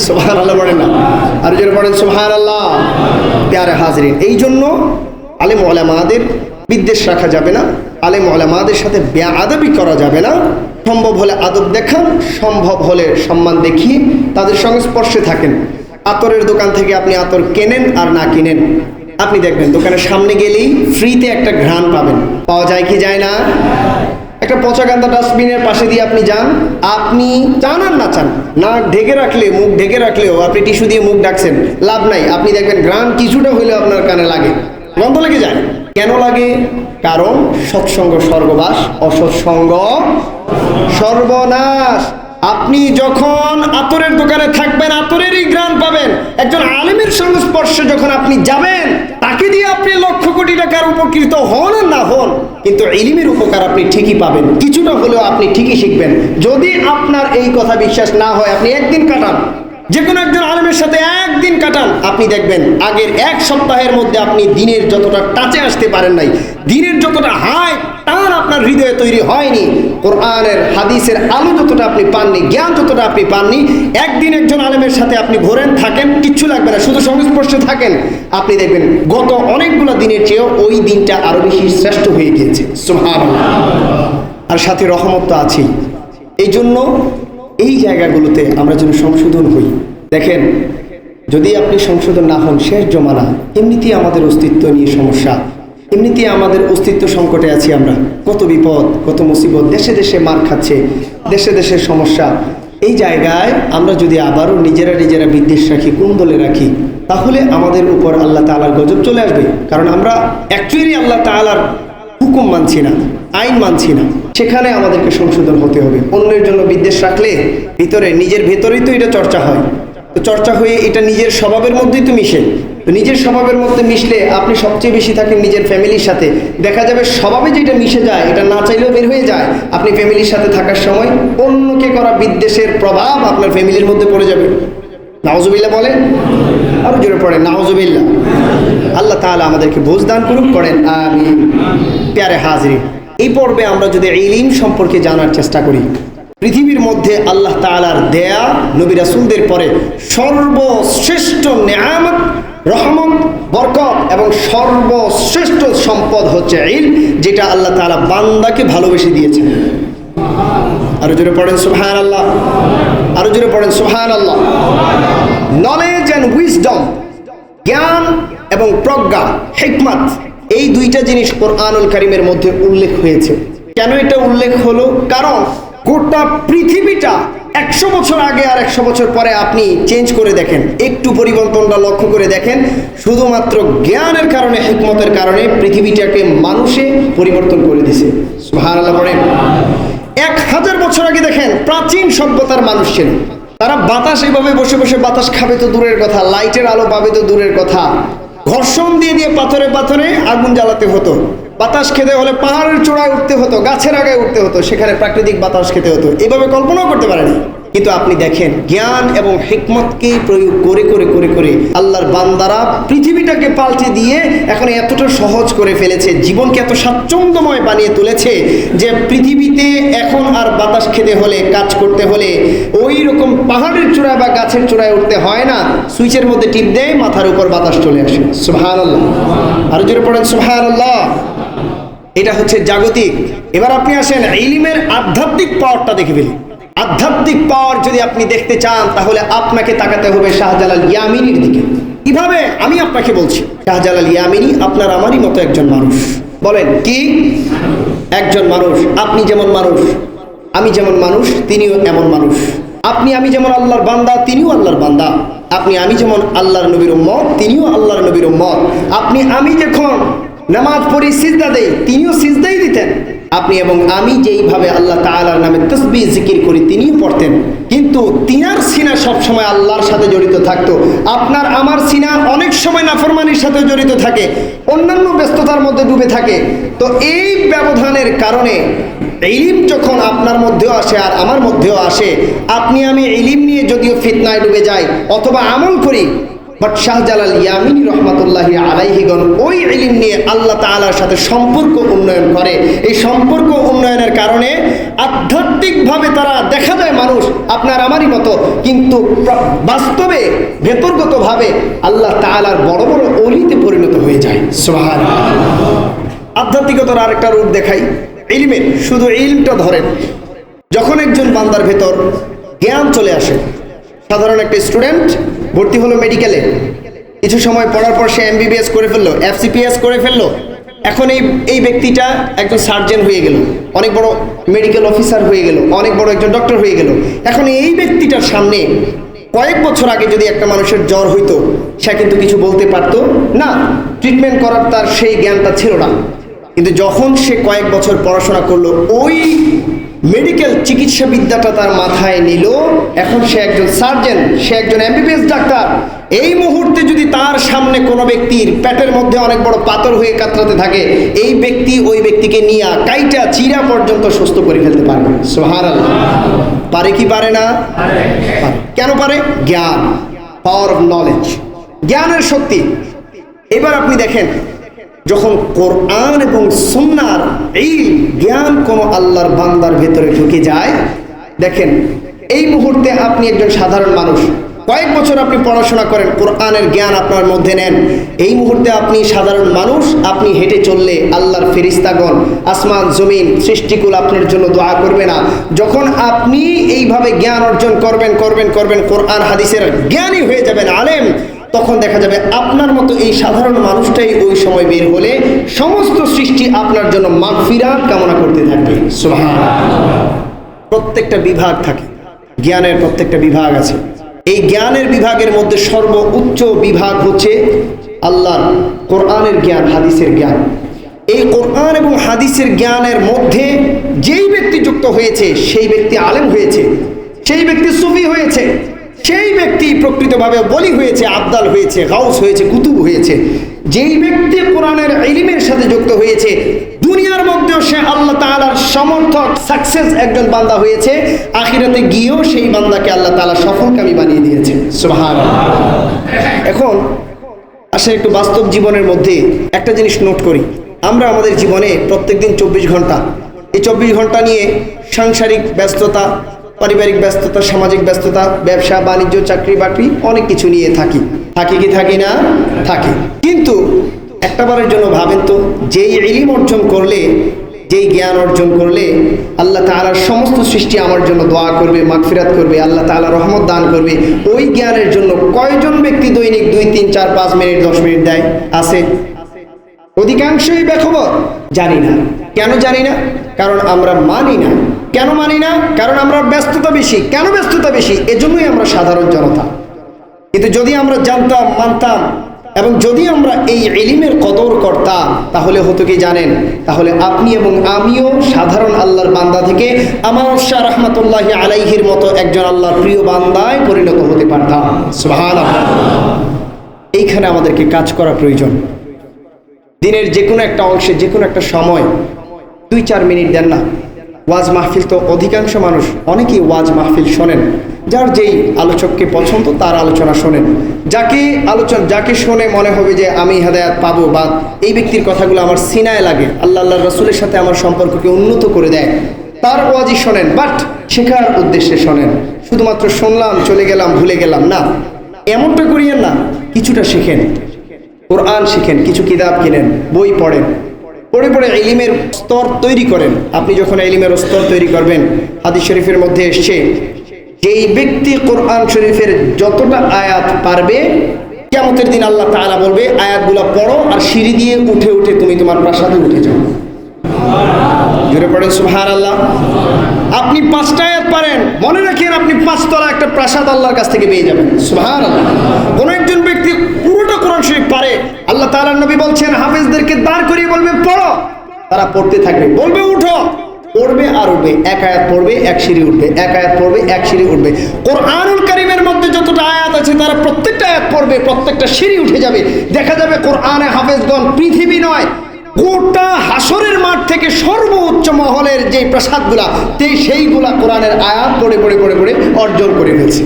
সুবহানাল্লাহ বলেন না? আর যারা পড়েন সুবহানাল্লাহ। প্যারে হাজরিন, এই জন্য আলেম ওলামাদের বিদ্বেষ রাখা যাবে না, আলেম ওলামাদের সাথে বেয়াদবি করা যাবে না। সম্ভব হলে আদব দেখান, সম্ভব হলে সম্মান দেখিয়ে তাদের সংস্পর্শে থাকেন। আতরের দোকান থেকে আপনি আতর কেনেন আর না কিনেন, আপনি দেখবেন দোকানের সামনে গেলেই ফ্রিতে একটা ঘ্রাণ পাবেন। পাওয়া যায় কি যায় না? একটা পচা গান্দা ডাস্টবিনের পাশে দিয়ে আপনি যান, আপনি চান আর না চান, নাক ঢেকে রাখলে, মুখ ঢেকে রাখলেও আপনি টিস্যু দিয়ে মুখ ডাকছেন, লাভ নাই। আপনি দেখবেন ঘ্রাণ কিছুটা হইলেও আপনার কানে লাগে, গন্ধ লেগে যায়। কেন লাগে? কারণ সৎসঙ্গ স্বর্গবাস, অসৎসঙ্গ সর্বনাশ। আপনি যখন আতরের দোকানে থাকবেন আতরেরই ঘ্রাণ পাবেন। একজন আলেমের সংস্পর্শে যখন আপনি যাবেন, তাকে দিয়ে আপনি লক্ষ কোটি টাকার উপকৃত হন আর না হন, কিন্তু ইলমের উপকার আপনি ঠিকই পাবেন, কিছুটা হলেও আপনি ঠিকই শিখবেন। যদি আপনার এই কথা বিশ্বাস না হয়, আপনি একদিন কাটান, যে কোনো একজন আলেমের সাথে একদিন কাটান, আপনি দেখবেন আগের 1 সপ্তাহের মধ্যে আপনি দিনের যতটা টাচে আসতে পারেন নাই, দিনের যতটা হাই টান আপনার হৃদয়ে তৈরি হয়নি, কোরআনের হাদিসের আলো যতটা আপনি পাননি, জ্ঞান যতটা আপনি পাননি, একদিন একজন আলেমের সাথে আপনি ঘোরেন, থাকেন, কিচ্ছু লাগবে না, শুধু সংস্পর্শে থাকেন, আপনি দেখবেন গত অনেকগুলো দিনের চেয়েও ওই দিনটা আরো বেশি শ্রেষ্ঠ হয়ে গিয়েছে। সুবহানাল্লাহ। আর সাথে রহমত তো আছেই। এই জন্য এই জায়গাগুলোতে আমরা যেন সংশোধন হই। দেখেন, যদি আপনি সংশোধন না হন, শেষ জমানা, এমনিতেই আমাদের অস্তিত্ব নিয়ে সমস্যা, এমনিতেই আমাদের অস্তিত্ব সংকটে আছি আমরা, কত বিপদ, কত মুসিবত, দেশে দেশে মার খাচ্ছে, দেশে দেশে সমস্যা। এই জায়গায় আমরা যদি আবারও নিজেরা বিদ্বেষ রাখি, কুন্দলে রাখি, তাহলে আমাদের উপর আল্লাহ তাআলার গজব চলে আসবে। কারণ আমরা অ্যাকচুয়ালি আল্লাহ তাআলার হুকুম মানছি না, আইন মানছি না। সেখানে আমাদেরকে সংশোধন হতে হবে। অন্যের জন্য বিদ্বেষ রাখলে নিজের ভেতরেই তো এটা চর্চা হয়, তো চর্চা হয়ে এটা নিজের স্বভাবের মধ্যেই তো মিশে। তো নিজের স্বভাবের মধ্যে মিশলে আপনি সবচেয়ে বেশি থাকেন নিজের ফ্যামিলির সাথে, দেখা যাবে স্বভাবে যেটা মিশে যায় এটা না চাইলেও বের হয়ে যায়। আপনি ফ্যামিলির সাথে থাকার সময় অন্যকে করা বিদ্বেষের প্রভাব আপনার ফ্যামিলির মধ্যে পড়ে যাবে। নাউজুবিল্লাহ বলেন, আরো জোরে পড়েন নাউজুবিল্লাহ। আল্লাহ তাআলা আমাদেরকে বুঝ দান করুন, করেন আমিন। প্যারে হাজরিন, এই পর্বে আমরা যদি ইলম সম্পর্কে জানার চেষ্টা করি, পৃথিবীর মধ্যে আল্লাহ তাআলার দেয়া নবী রাসূলদের পরে সর্বশ্রেষ্ঠ নেয়ামত, রহমত, বরকত এবং সর্বশ্রেষ্ঠ সম্পদ হচ্ছে ইলম, যেটা আল্লাহ তাআলা বান্দাকে ভালোবেসে দিয়েছেন। আরো জোরে পড়েন সুবহানাল্লাহ, আরো জোরে পড়েন সুবহানাল্লাহ। নলেজ এন্ড উইজডম, জ্ঞান এবং প্রজ্ঞা, হিকমত, এই দুইটা জিনিস কোরআনুল কারীমের মধ্যে উল্লেখ হয়েছে। কেন এটা উল্লেখ হলো? কারণ গোটা পৃথিবীটা 100 বছর আগে আর 100 বছর পরে আপনি চেঞ্জ করে দেখেন, একটু পরিবর্তনটা লক্ষ্য করে দেখেন, শুধুমাত্র জ্ঞানের কারণে, হিকমতের কারণে পৃথিবীটাকে মানুষে পরিবর্তন করে দিয়েছে। সুবহানাল্লাহ পড়েন। 1000 বছর আগে দেখেন, প্রাচীন সভ্যতার মানুষ ছিল, তারা বাতাস এভাবে বসে বসে বাতাস খাবে তো দূরের কথা, লাইটের আলো পাবে তো দূরের কথা, ঘর্ষণ দিয়ে পাথরে পাথরে আগুন জ্বালাতে হতো। বাতাস খেতে হলে পাহাড়ের চূড়ায় উঠতে হতো, গাছের আগায় উঠতে হতো, সেখানে প্রাকৃতিক বাতাস খেতে হতো। এভাবে কল্পনাও করতে পারেনি। কিন্তু আপনি দেখেন, জ্ঞান এবং হিকমতকে প্রয়োগ করে করে করে করে আল্লাহর বান্দারা পৃথিবীটাকে পাল্টে দিয়ে এখন এতটা সহজ করে ফেলেছে, জীবনকে এত স্বাচ্ছন্দ্যময় বানিয়ে তুলেছে যে পৃথিবীতে এখন আর বাতাস খেতে হলে, কাজ করতে হলে ওই রকম পাহাড়ের চূড়ায় বা গাছের চূড়ায় উঠতে হয় না, সুইচের মধ্যে টিপ দেয়, মাথার উপর বাতাস চলে আসে। সুবহানাল্লাহ, আরো জোরে পড়েন সুবহানাল্লাহ। এটা হচ্ছে জাগতিক। এবার আপনি আসেন ইলমের আধ্যাত্মিক পাওয়ারটা দেখে ফেলি। আধ্যাত্মিক পাওয়ার যদি আপনি দেখতে চান, তাহলে আপনাকে তাকাতে হবে শাহজালাল ইয়ামিনীর দিকে। কিভাবে? আমি আপনাকে বলছি, শাহজালাল ইয়ামিনী আপনার আমারই মতো একজন মানুষ। বলেন কি? একজন মানুষ। আপনি যেমন মানুষ, আমি যেমন মানুষ, তিনিও এমন মানুষ। আপনি আমি যেমন আল্লাহর বান্দা, তিনিও আল্লাহর বান্দা। আপনি আমি যেমন আল্লাহর নবীর উম্মত, তিনিও আল্লাহর নবীর উম্মত। আপনি আমি যখন নামাজ পড়ি সিজদা দেই, তিনিও সিজদাই দিতেন। আপনি এবং আমি যেইভাবে আল্লাহ তাআলার নামে তাসবিহ জিকির করি, তিনিও পড়তেন। কিন্তু তিনার সিনা সবসময় আল্লাহর সাথে জড়িত থাকতো। আপনার আমার সিনা অনেক সময় নাফরমানির সাথে জড়িত থাকে, অন্যান্য ব্যস্ততার মধ্যে ডুবে থাকে। তো এই ব্যবধানের কারণে ইলম যখন আপনার মধ্যেও আসে আর আমার মধ্যেও আসে, আপনি আমি ইলম নিয়ে যদিও ফিতনায় ডুবে যাই অথবা আমল করি, বাট শাহজালাল ইয়ামিনী রহমাতুল্লাহি আলাইহিগণ ওই ইলম নিয়ে আল্লাহ তাআলার সাথে সম্পর্ক উন্নয়ন করে। এই সম্পর্ক উন্নয়নের কারণে আধ্যাত্মিকভাবে তারা দেখা যায় মানুষ আপনার আমারই মতো, কিন্তু বাস্তবে ভেতরগতভাবে আল্লাহ তাআলার বড় বড় ওলিতে পরিণত হয়ে যায়। সুবহানাল্লাহ। আধ্যাত্মিকতার আরেকটা রূপ দেখাই ইলমের। শুধু ইলমটা ধরেন, যখন একজন বান্দার ভেতর জ্ঞান চলে আসে, সাধারণ একটা স্টুডেন্ট ভর্তি হলো মেডিকেলে, কিছু সময় পড়ার পর সে এমবিবিএস করে ফেললো, এফসিপিএস করে ফেললো, এখন এই ব্যক্তিটা একজন সার্জন হয়ে গেল, অনেক বড় মেডিকেল অফিসার হয়ে গেল, অনেক বড় একজন ডক্টর হয়ে গেল। এখন এই ব্যক্তিটার সামনে কয়েক বছর আগে যদি একটা মানুষের জ্বর হইতো, সে কিন্তু কিছু বলতে পারতো না, ট্রিটমেন্ট করার তার সেই জ্ঞানটা ছিল না। কিন্তু যখন সে কয়েক বছর পড়াশোনা করলো, ওই মেডিকেল চিকিৎসা বিদ্যাটা তার মাথায় নিল, এখন সে একজন সার্জন, সে একজন এমবিবিএস ডাক্তার। এই মুহূর্তে যদি তার সামনে কোনো ব্যক্তির পেটের মধ্যে অনেক বড় পাথর হয়ে কাতরাতে থাকে, এই ব্যক্তি ওই ব্যক্তিকে নিয়ে কাইটা চিরা পর্যন্ত সুস্থ করে ফেলতে পারবে। সুবহানাল্লাহ। পারে কি পারে না? পারে। কেন পারে? জ্ঞান, পাওয়ার অফ নলেজ, জ্ঞানের শক্তি। এবার আপনি দেখেন, যখন কোরআন এবং সুন্নাহর এই জ্ঞান কোনো আল্লাহর বান্দার ভেতরে ঢুকে যায়, দেখেন এই মুহূর্তে আপনি একজন সাধারণ মানুষ, কয়েক বছর আপনি পড়াশোনা করেন, কোরআনের জ্ঞান আপনার মধ্যে নেন, এই মুহূর্তে আপনি সাধারণ মানুষ, আপনি হেঁটে চললে আল্লাহর ফেরেশতাগণ, আসমান জমিন সৃষ্টিকুল আপনার জন্য দোয়া করবে না। যখন আপনি এইভাবে জ্ঞান অর্জন করবেন করবেন করবেন, কোরআন হাদিসের জ্ঞানী হয়ে যাবেন, আলেম, তখন দেখা যাবে আপনার মতো এই সাধারণ মানুষটাই ওই সময় বের হলে সমস্ত সৃষ্টি আপনার জন্য মাগফিরাত কামনা করতে থাকবে। সুবহানাল্লাহ। প্রত্যেকটা বিভাগ থাকে, জ্ঞানের প্রত্যেকটা বিভাগ আছে। এই জ্ঞানের বিভাগের মধ্যে সর্বোচ্চ বিভাগ হচ্ছে আল্লাহর কোরআনের জ্ঞান, হাদিসের জ্ঞান। এই কোরআন এবং হাদিসের জ্ঞানের মধ্যে যেই ব্যক্তি যুক্ত হয়েছে, সেই ব্যক্তি আলেম হয়েছে, সেই ব্যক্তি সুফি হয়েছে, সেই ব্যক্তি প্রকৃতভাবে ওলি হয়েছে, আবদাল হয়েছে, গাউস হয়েছে, কুতুব হয়েছে। যেই ব্যক্তি কোরআনের ইলমের সাথে যুক্ত হয়েছে, দুনিয়ার মধ্যেও সে আল্লাহ তাআলার সমর্থক, সাকসেস একজন বান্দা হয়েছে, আখিরাতে গিয়েও সেই বান্দাকে আল্লাহ তাআলা সফলকামী বানিয়ে দিয়েছে। সুবহানাল্লাহ। এখন আসলে একটু বাস্তব জীবনের মধ্যে একটা জিনিস নোট করি, আমরা আমাদের জীবনে প্রত্যেকদিন 24 ঘন্টা, এই 24 ঘন্টা নিয়ে সাংসারিক ব্যস্ততা, পারিবারিক ব্যস্ততা, সামাজিক ব্যস্ততা, ব্যবসা বাণিজ্য, চাকরি বাকরি, অনেক কিছু নিয়ে থাকি কি থাকি না? থাকি। কিন্তু একটাবারের জন্য ভাবেন তো, যেই ইলম অর্জন করলে, যেই জ্ঞান অর্জন করলে আল্লাহ তাআলার সমস্ত সৃষ্টি আমার জন্য দোয়া করবে, মাগফিরাত করবে, আল্লাহ তাআলা রহমত দান করবে, ওই জ্ঞানের জন্য কয়জন ব্যক্তি দৈনিক 2, 3, 4, 5 মিনিট 10 মিনিট দেয়? আছে? অধিকাংশই বেখবর। জানি না। কেন জানি না? কারণ আমরা মানি না। কেন মানি না? কারণ আমরা ব্যস্ততা বেশি। কেন ব্যস্ততা বেশি? এজন্যই আমরা সাধারণ জনতা। কিন্তু যদি আমরা জানতাম, মানতাম, এবং যদি আমরা এই ইলমের কদর করতাম, তাহলে হতো কি জানেন? তাহলে আপনি এবং আমিও সাধারণ আল্লাহর বান্দা থেকে আমানত শাহ রাহমাতুল্লাহি আলাইহির মতো একজন আল্লাহর প্রিয় বান্দায় পরিণত হতে পারতাম। সুবহানাল্লাহ। এইখানে আমাদেরকে কাজ করা প্রয়োজন। দিনের যে কোনো একটা অংশে, যে কোনো একটা সময় 2-4 মিনিট দেন না। ওয়াজ মাহফিল তো অধিকাংশ মানুষ, অনেকেই ওয়াজ মাহফিল শোনেন, যার যেই আলোচককে পছন্দ তার আলোচনা শোনেন, যাকে শুনে মনে হবে যে আমি হেদায়েত পাবো, বা এই ব্যক্তির কথাগুলো আমার সিনায় লাগে, আল্লাহর রাসূলের সাথে আমার সম্পর্ককে উন্নত করে দেয়, তার ওয়াজই শোনেন। বাট শেখার উদ্দেশ্যে শোনেন। শুধুমাত্র শুনলাম, চলে গেলাম, ভুলে গেলাম না, এমনটা করিয়েন না। কিছুটা শিখেন, কোরআন শিখেন, কিছু কিতাব কিনেন, বই পড়েন, পড়ে পড়ে ইলমের স্তর তৈরি করেন। আপনি যখন ইলমের স্তর তৈরি করবেন, হাদিস শরীফের মধ্যে এসছে, যেই ব্যক্তি কোরআন শরীফের যতটা আয়াত পারবে, কিয়ামতের দিন আল্লাহ তাআলা বলবে আয়াতগুলো পড়ো আর সিঁড়ি দিয়ে উঠে উঠে তুমি তোমার প্রাসাদে উঠে যাও। জোরে পড়েন সুবহানাল্লাহ। আপনি 5টা আয়াত পারেন, মনে রাখেন আপনি 5 তলা একটা প্রাসাদ আল্লাহর কাছ থেকে পেয়ে যাবেন। সুবহানাল্লাহ। কোন একজন ব্যক্তি পুরোটা কোরআন শরীফ পারে, আল্লাহ তাআলার নবী বলছেন হাফেজদেরকে দাঁড় করিয়ে বলবে পড়ো, তারা পড়তে থাকবে, বলবে উঠো, পড়বে আর উঠবে, এক আয়াত পড়বে এক সিঁড়ি উঠবে, এক আয়াত পড়বে এক সিঁড়ি উঠবে। কোরআনুল কারীমের মধ্যে যতটা আয়াত আছে তারা প্রত্যেকটা আয়াত পড়বে, প্রত্যেকটা সিঁড়ি উঠে যাবে। দেখা যাবে কোরআনে হাফেজগণ পৃথিবী নয়, গোটা হাসরের মাঠ থেকে সর্বোচ্চ মহলের যে প্রাসাদগুলা সেইগুলা কোরআনের আয়াত পড়ে পড়ে পড়ে পড়ে অর্জন করে ফেলছে।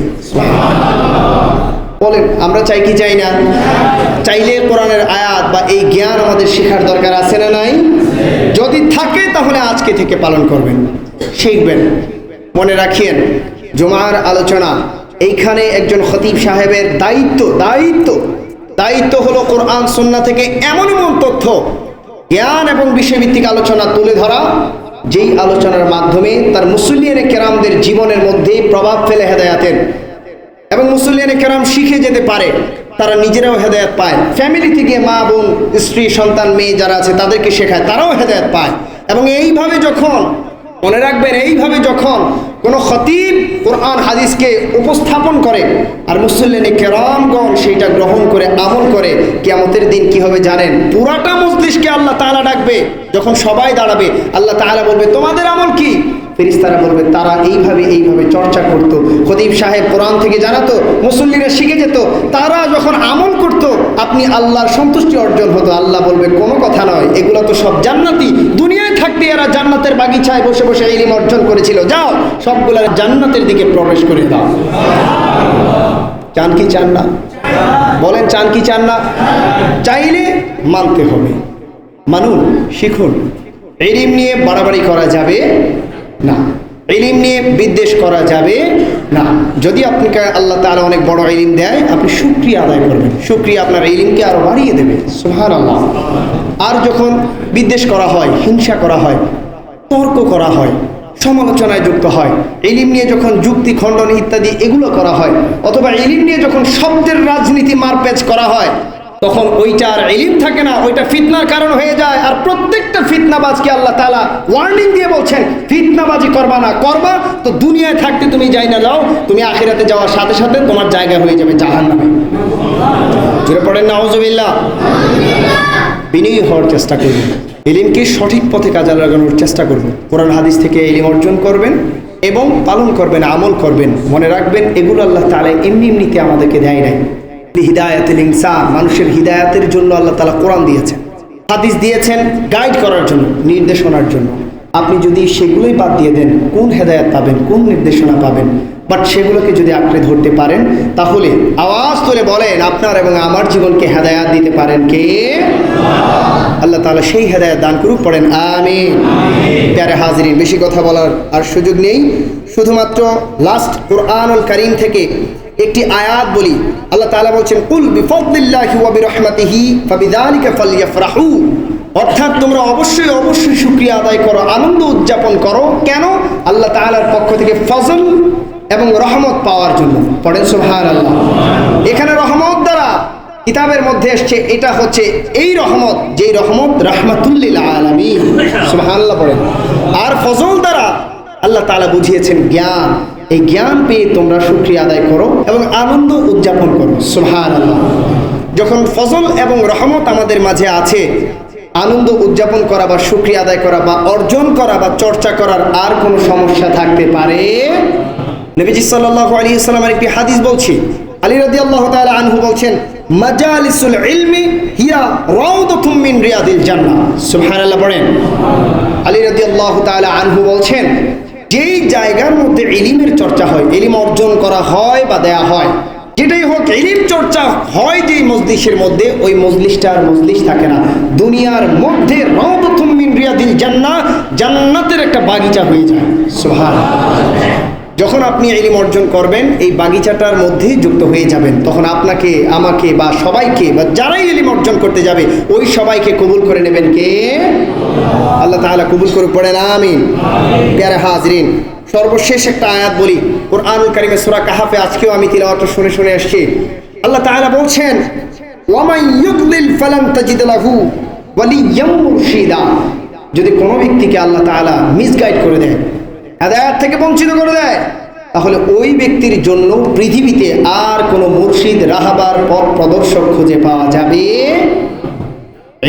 বলেন আমরা চাই কি চাই না? চাইলে কোরআনের আয়াত বা এই জ্ঞান আমাদের শেখার দরকার আছে না নাই? যদি থাকে তাহলে আজকে থেকে পালন করবেন, শিখবেন। মনে রাখিয়েন জুমার আলোচনা এইখানে একজন খতিব সাহেবের দায়িত্ব হলো কোরআন সুন্নাহ থেকে এমন এমন তথ্য, জ্ঞান এবং বিষয়ভিত্তিক আলোচনা তুলে ধরা, যেই আলোচনার মাধ্যমে তার মুসল্লিয়ানে কেরামদের জীবনের মধ্যে প্রভাব ফেলে হেদায়াতের, এবং মুসল্লিয়ানে কেরাম শিখে যেতে পারে, তারা নিজেরাও হেদায়াত পায়, ফ্যামিলি থেকে মা বোন স্ত্রী সন্তান মেয়ে যারা আছে তাদেরকে শেখায়, তারাও হেদায়াত পায়। এবং এইভাবে যখন, মনে রাখবেন, এইভাবে যখন কোনো খতিব কোরআন হাদিসকে উপস্থাপন করে আর মুসল্লিয়ানে কেরামগণ সেইটা গ্রহণ করে আমল করে, কিয়ামতের দিন কি হবে জানেন? পুরাটা মজলিসকে আল্লাহ তাআলা ডাকবে, যখন সবাই দাঁড়াবে আল্লাহ তাআলা বলবে তোমাদের আমল কি? ফেরেশতারা বলবে তারা এইভাবে চর্চা করত, খতিব সাহেব কোরআন থেকে জানাতো, মুসল্লিরা শিখে যেত, তারা যখন আমল করত আপনি আল্লাহর সন্তুষ্টি অর্জন হতো। আল্লাহ বলবে কোনো কথা নয়, এগুলো তো সব জান্নাতি, দুনিয়ায় থাকতে এরা জান্নাতের বাগিচায় বসে বসে ইলম অর্জন করেছিল, যাও সবগুলা জান্নাতের দিকে প্রবেশ করে দাও। চান কি চান না? বলেন চান কি চান না? চাইলে মানতে হবে, মানুন, শিখুন। ইলম নিয়ে বাড়াবাড়ি করা যাবে না, ইলম নিয়ে বিদ্বেষ করা যাবে না। যদি আপনাকে আল্লাহ তাআলা অনেক বড় ইলম দেয়, আপনি শুকরিয়া আদায় করবেন, শুকরিয়া আপনার ইলমকে আরো বাড়িয়ে দেবে। সুবহানাল্লাহ। আর যখন বিদ্বেষ করা হয়, হিংসা করা হয়, তর্ক করা হয়, সমালোচনায় যুক্ত হয়, ইলম নিয়ে যখন যুক্তি খণ্ডন ইত্যাদি এগুলো করা হয়, অথবা ইলম নিয়ে যখন শব্দের রাজনীতি মারপ্যাচ করা হয়, তখন ওইটা আর ইলম থাকে না, ওইটা ফিতনার কারণ হয়ে যায়। আর প্রত্যেকটা ফিতনাবাজকে আল্লাহ তাআলা ওয়ার্নিং দিয়ে বলছেন ফিতনাবাজি করবা না, করবা তো দুনিয়ায় থাকতে তুমি যাই না যাও, তুমি আখিরাতে যাওয়ার সাথে সাথে তোমার জায়গা হয়ে যাবে জাহান্নামে। জোরে পড়েন নাউজুবিল্লাহ। বিনয়ী হওয়ার চেষ্টা করবেন, ইলমকে সঠিক পথে কাজে লাগানোর চেষ্টা করবেন, কোরআন হাদিস থেকে ইলম অর্জন করবেন এবং পালন করবেন, আমল করবেন। মনে রাখবেন এগুলো আল্লাহ তাআলা এমনিতে আমাদেরকে দেয় নাই। হিদায়াতুল ইনসান, মানুষের হিদায়াতের জন্য আল্লাহ তাআলা কোরআন দিয়েছেন, হাদিস দিয়েছেন গাইড করার জন্য, নির্দেশনার জন্য। আপনি যদি সেগুলোই বাদ দিয়ে দেন, কোন হেদায়াত পাবেন, কোন নির্দেশনা পাবেন? বাট সেগুলোকে যদি আঁকড়ে ধরতে পারেন, তাহলে আওয়াজ তুলে বলেন আপনার এবং আমার জীবনকে হেদায়াত দিতে পারেন কে? আল্লাহ তাআলা সেই হেদায়াত দান করুক, পড়েন আমিন। প্যারে হাজিরিন, বেশি কথা বলার আর সুযোগ নেই, শুধুমাত্র লাস্ট কোরআনুল কারীম থেকে একটি আয়াত বলি। আল্লাহ তাআলা বলছেন কুল বিফাদলিল্লাহি ওয়া বিরহমাতিহি ফাবিযালিকা ফালইফরাহু, অর্থাৎ তোমরা অবশ্যই শুকরিয়া আদায় করো, আনন্দ উদযাপন করো। কেন? আল্লাহ তাআলার পক্ষ থেকে ফজল এবং রহমত পাওয়ার জন্য। পড়েন সুবহানাল্লাহ। এখানে রহমত দ্বারা কিতাবের মধ্যে এসছে, এটা হচ্ছে এই রহমত, যেই রহমত রাহমাতুল লিল আলামিন। সুবহানাল্লাহ পড়েন। আর ফজল দ্বারা আল্লাহ তাআলা বুঝিয়েছেন জ্ঞান, এই জ্ঞান পেয়ে তোমরা শুকরিয়া আদায় করো এবং আনন্দ উদযাপন করো। সুবহানাল্লাহ। যখন ফজল এবং রহমত আমাদের মাঝে আছে, আনন্দ উদযাপন করা বা শুকরিয়া আদায় করা বা অর্জন করা বা চর্চা করার আর কোনো সমস্যা থাকতে পারে? নবীজি সাল্লাল্লাহু আলাইহি ওয়াসাল্লামের একটি হাদিস বলছি, আলী রাদিয়াল্লাহু তাআলা আনহু বলছেন মাজালিসুল ইলমি হিয়া রাউদাতুম মিন রিয়াদিল জান্নাহ। সুবহানাল্লাহ পড়েন। আলী রাদিয়াল্লাহু তাআলা আনহু বলছেন যেই জায়গার মধ্যে ইলমের চর্চা হয়, ইলম অর্জন করা হয় বা দেয়া হয়, যেটাই হোক ইলম চর্চা হয় যেই মজলিসের মধ্যে, ওই মজলিসটা আর মজলিস থাকে না, দুনিয়ার মধ্যে রাউদাতুম মিন রিয়াদিল জান্নাহ, জান্নাতের একটা বাগিচা হয়ে যায়। সুবহানাল্লাহ। যখন আপনি ইলম অর্জন করবেন, এই বাগিচাটার মধ্যেই যুক্ত হয়ে যাবেন, তখন আপনাকে, আমাকে বা সবাইকে, বা যারাই ইলম অর্জন করতে যাবে ওই সবাইকে কবুল করে নেবেন কে? আল্লাহ তাআলা কবুল করে, পড়েন আমিন। প্যারে হাজরিন, সর্বশেষ একটা আয়াত বলি, কোরআনুল কারীমে সূরা কাহাফে আজকেও আমি তিলাওয়াত শুনে আসছি। আল্লাহ তাআলা বলছেন ওয়া মান ইউদ্লিল ফালান তাজিদ লাহু ওয়ালিয়্যাম মুরশিদা, যদি কোনো ব্যক্তিকে আল্লাহ তাআলা মিসগাইড করে দেয়, হেদায়েত থেকে বঞ্চিত করে দেয়, তাহলে ওই ব্যক্তির জন্য পৃথিবীতে আর কোনো মুর্শিদ রাহাবার পথ প্রদর্শক খুঁজে পাওয়া যাবে।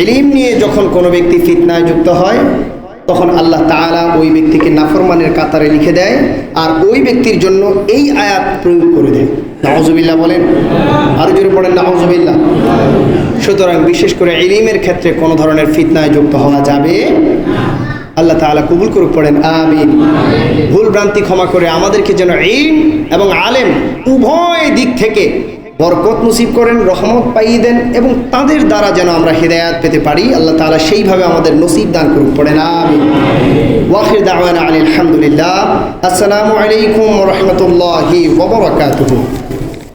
ইলম নিয়ে যখন কোনো ব্যক্তি ফিতনায় যুক্ত হয়, তখন আল্লাহ তাআলা ওই ব্যক্তিকে নাফরমানের কাতারে লিখে দেয়, আর ওই ব্যক্তির জন্য এই আয়াত প্রয়োগ করে দেয়। নাউজুবিল্লাহ বলেন, আরো জোরে পড়েন নাউজুবিল্লাহ। সুতরাং বিশেষ করে ইলমের ক্ষেত্রে কোনো ধরনের ফিতনায় যুক্ত হওয়া যাবে। আল্লাহ তাআলা কবুল করুক, পড়েন আমিন। ভুল ভ্রান্তি ক্ষমা করে আমাদেরকে যেন ইলম এবং আলেম উভয় দিক থেকে বরকত নসিব করেন, রহমত পাইয়ে দেন, এবং তাদের দ্বারা যেন আমরা হেদায়েত পেতে পারি। আল্লাহ তাআলা সেইভাবে আমাদের নসিব দান করুক, পড়েন আমিন। ওয়াখির দাওয়ানা আলহামদুলিল্লাহ। আসসালামু আলাইকুম ওয়া রাহমাতুল্লাহি ওয়া বারাকাতুহু।